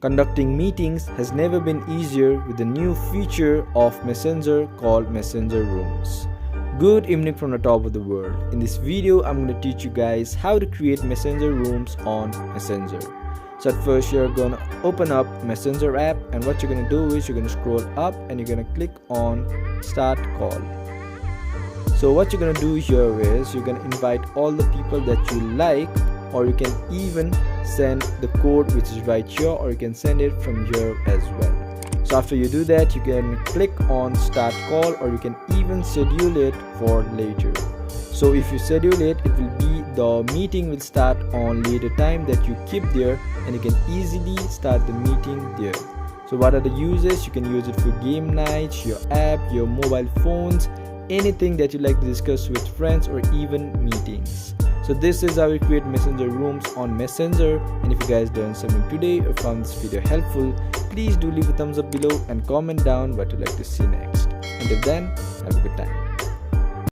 Conducting meetings has never been easier with the new feature of Messenger called Messenger Rooms. Good evening from the top of the world. In this video, I'm going to teach you guys how to create Messenger Rooms on Messenger. So at first, you're going to open up Messenger app, and what you're going to do is you're going to scroll up and you're going to click on Start Call. So what you're going to do here is you're going to invite all the people that you like, or you can even send the code which is right here, or you can send it from here as well. So after you do that, you can click on Start Call, or you can even schedule it for later. So if you schedule it, it will be the meeting will start on later time that you keep there, and you can easily start the meeting there. So what are the uses? You can use it for game nights, your app, your mobile phones, anything that you like to discuss with friends, or even meetings. So this is how we create Messenger Rooms on Messenger. And if you guys learned something today or found this video helpful, please do leave a thumbs up below and comment down what you'd like to see next. Until then, have a good time.